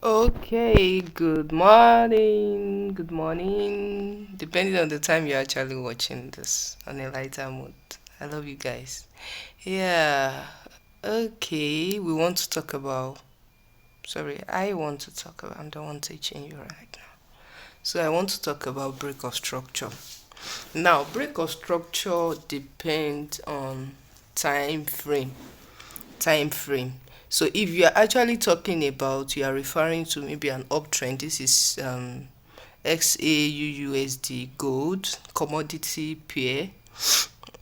Okay, good morning. Good morning. Depending on the time you're actually watching this on a lighter mood. I love you guys. Yeah. Okay, we want to talk about. Sorry, I want to talk about. I'm the one teaching you right now. So I want to talk about break of structure. Now, break of structure depends on time frame. Time frame. So if you are actually talking about, you are referring to maybe an uptrend. This is XAUUSD gold commodity pair.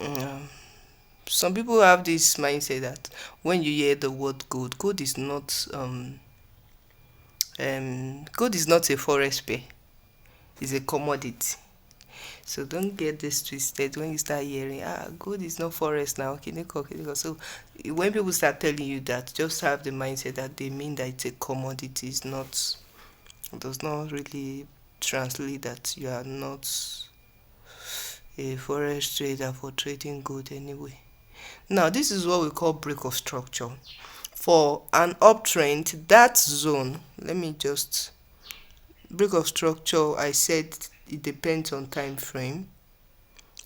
Um, some people have this mindset that when you hear the word gold, gold is not a forex pair. It's a commodity. So don't get this twisted when you start hearing, gold is not forest now. Kiniko, kiniko. So when people start telling you that, just have the mindset that they mean that it's a commodity. It's not, it does not really translate that you are not a forex trader for trading gold anyway. Now, this is what we call break of structure. For an uptrend, that zone, let me just break of structure, I said it depends on time frame,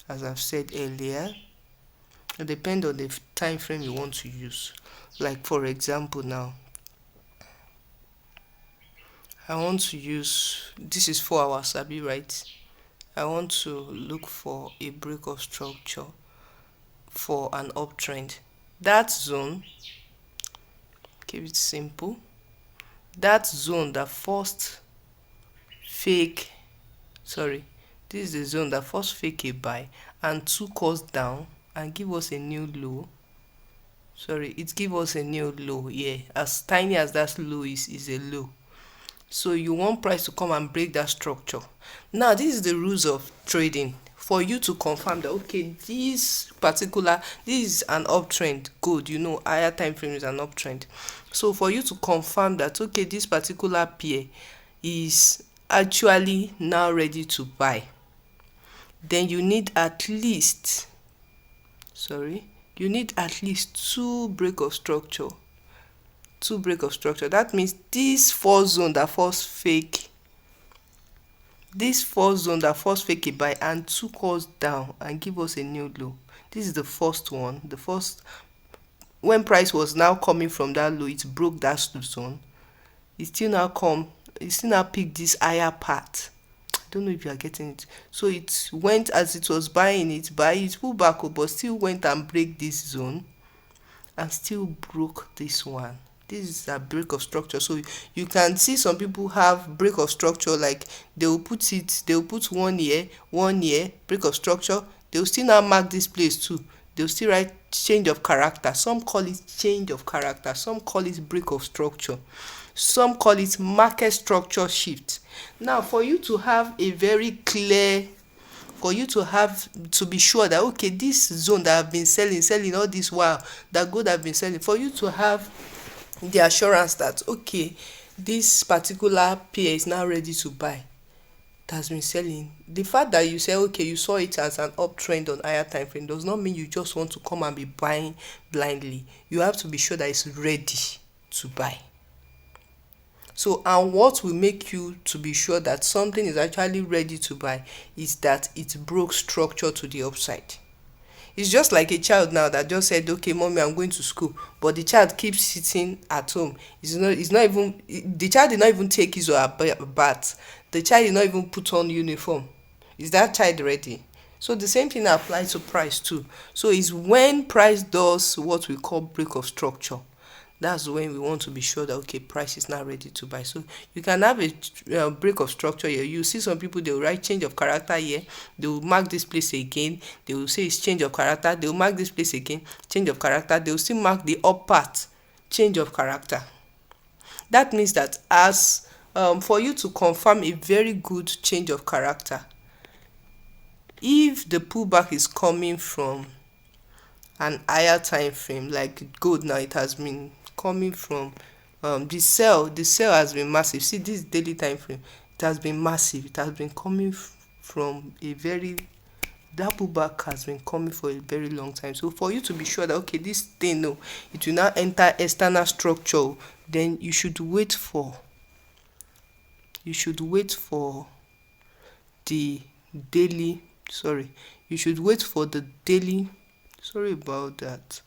as I've said earlier. It depends on the time frame you want to use. Like for example now, I want to use, this is 4 hours, Abi, right? I want to look for a break of structure for an uptrend. That zone, keep it simple. That zone that first fake, sorry, this is the zone that first fake a buy and took us down and give us a new low. Sorry, it give us a new low. Yeah, as tiny as that low is a low. So you want price to come and break that structure. Now, this is the rules of trading. For you to confirm that, okay, this is an uptrend, good, higher time frame is an uptrend. So for you to confirm that, okay, this particular pair is actually now ready to buy, then you need at least two break of structure. That means this first zone that first fake a buy and took us down and give us a new low. This is the first one. The first, when price was now coming from that low, it broke that zone. It still now pick this higher part. I don't know if you are getting it. So it went, as it was buying it, pull back up, but still went and break this zone and still broke this one. This is a break of structure. So you can see some people have break of structure, like they will put 1 year break of structure. They will still now mark this place too. They will still write change of character. Some call it change of character, some call it break of structure, some call it market structure shift. Now, for you to be sure that, okay, this zone that I've been selling all this while, that gold I've been selling, for you to have the assurance that, okay, this particular pair is now ready to buy, it has been selling. The fact that you say, okay, you saw it as an uptrend on higher time frame, does not mean you just want to come and be buying blindly. You have to be sure that it's ready to buy. So, and what will make you to be sure that something is actually ready to buy is that it broke structure to the upside. It's just like a child now that just said, okay, mommy, I'm going to school, but the child keeps sitting at home. The child did not even take his or her bath. The child did not even put on uniform. Is that child ready? So the same thing applies to price too. So it's when price does what we call break of structure, that's when we want to be sure that, okay, price is now ready to buy. So you can have a break of structure here. You see some people, they will write change of character here, they will mark this place again, they will say it's change of character, they will mark this place again, change of character, they will still mark the up part, change of character. That means that, as for you to confirm a very good change of character, if the pullback is coming from an higher time frame, like gold now, it has been coming from the sell has been massive. See this daily time frame, it has been massive. It has been coming from a very, that pullback has been coming for a very long time. So for you to be sure that, okay, this thing, no, it will now enter external structure, then you should wait for you should wait for the daily, you should wait for the daily, sorry about that,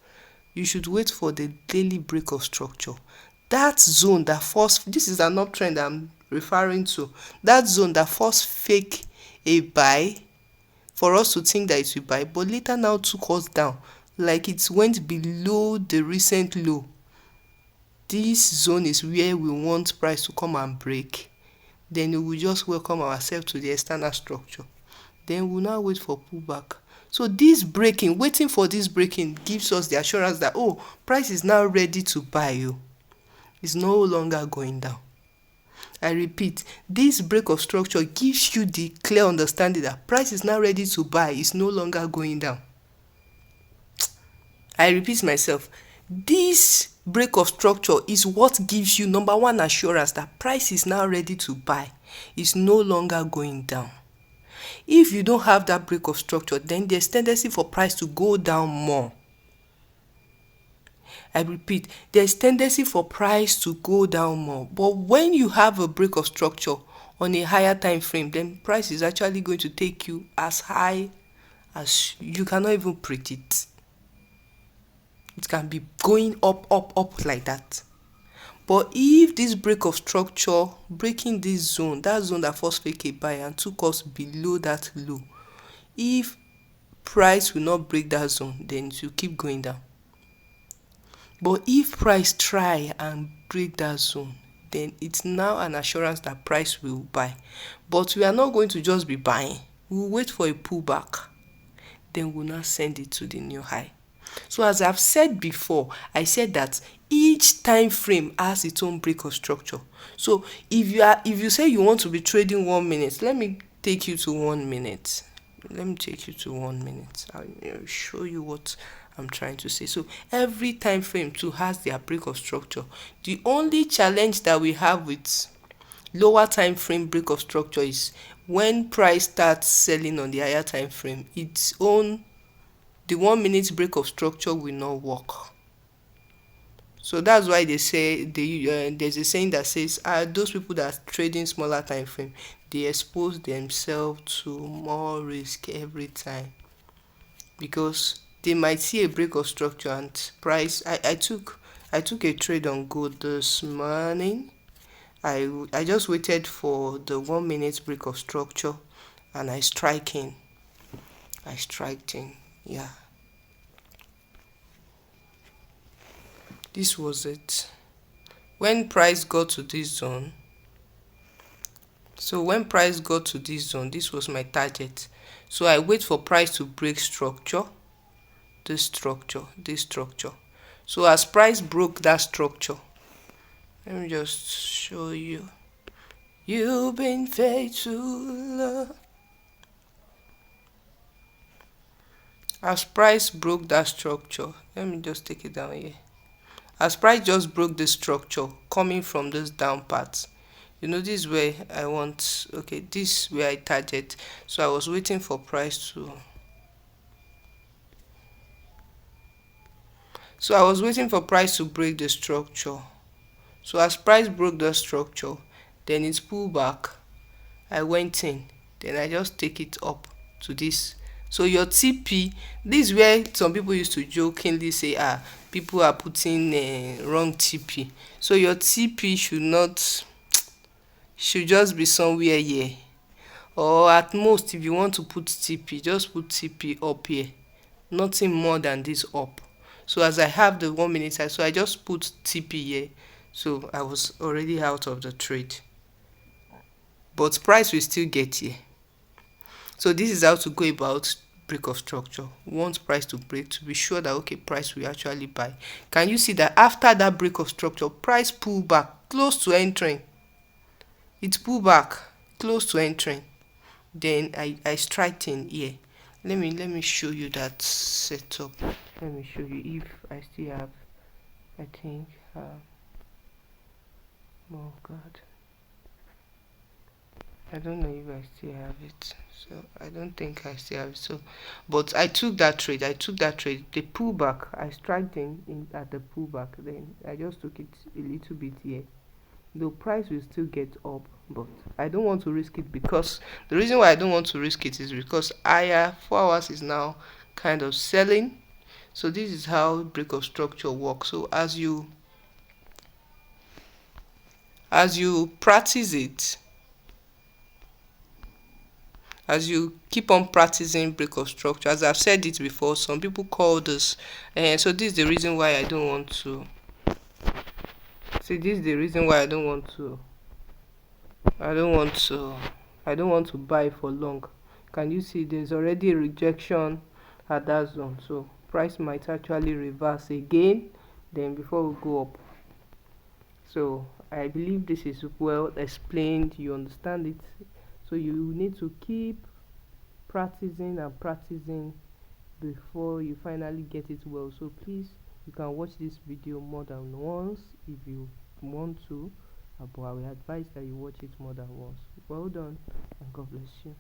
you should wait for the daily break of structure. That zone that first, this is an uptrend I'm referring to, that zone that first fake a buy for us to think that it will buy, but later now took us down, like it went below the recent low. This zone is where we want price to come and break. Then we will just welcome ourselves to the external structure. Then we'll now wait for pullback. So this breaking, waiting for this breaking gives us the assurance that, oh, price is now ready to buy you. It's no longer going down. I repeat, this break of structure gives you the clear understanding that price is now ready to buy. It's no longer going down. I repeat myself. This break of structure is what gives you number one assurance that price is now ready to buy. It's no longer going down. If you don't have that break of structure, then there's tendency for price to go down more. I repeat, there's tendency for price to go down more. But when you have a break of structure on a higher time frame, then price is actually going to take you as high as you cannot even predict. It can be going up, up, up like that. But if this break of structure, breaking this zone, that zone that first fake a buy and took us below that low, if price will not break that zone, then it will keep going down. But if price try and break that zone, then it's now an assurance that price will buy. But we are not going to just be buying. We'll wait for a pullback. Then we'll now send it to the new high. So as I've said before, I said that each time frame has its own break of structure. So if you say you want to be trading 1 minute, let me take you to 1 minute. I'll show you what I'm trying to say. So every time frame too has their break of structure. The only challenge that we have with lower time frame break of structure is when price starts selling on the higher time frame, the 1 minute break of structure will not work. So that's why they say there's a saying that says those people that are trading smaller time frame, they expose themselves to more risk every time, because they might see a break of structure and price. I took a trade on gold this morning. I just waited for the 1 minute break of structure and I striked in. Yeah, this was it. When price got to this zone, this was my target. So I wait for price to break structure, this structure. So as price broke that structure, let me just show you. You've been faithful. As price broke that structure, let me just take it down here. As price just broke the structure coming from this down part, this is where I want, this is where I target. So I was waiting for price to break the structure. So as price broke the structure, then it's pulled back. I went in, then I just take it up to this. So your TP, this is where some people used to jokingly say, people are putting wrong TP. So your TP should just be somewhere here, or at most, if you want to put TP, just put TP up here, nothing more than this up. So as I have the 1 minute, so I just put TP here. So I was already out of the trade, but price will still get here. So this is how to go about break of structure. We want price to break to be sure that price will actually buy. Can you see that after that break of structure, price pull back close to entering? It pull back close to entering. Then I strike in here. Let me show you that setup. Let me show you if I still have. I think. Oh God. I don't know if I still have it. So I don't think I still have it. So, but I took that trade. The pullback, I struck in at the pullback. Then I just took it a little bit here. the price will still get up, but I don't want to risk it, because the reason why I don't want to risk it is because higher 4 hours is now kind of selling. So this is how break of structure works. So as you practice it, as you keep on practicing break of structure, as I've said it before, some people call this, and so this is the reason why I don't want to see this is the reason why I don't want to I don't want to buy for long. Can you see there's already a rejection at that zone? So price might actually reverse again, then before we go up. So I believe this is well explained, you understand it. So you need to keep practicing and practicing before you finally get it well. So please, you can watch this video more than once if you want to, but I will advise that you watch it more than once. Well done, and God bless you.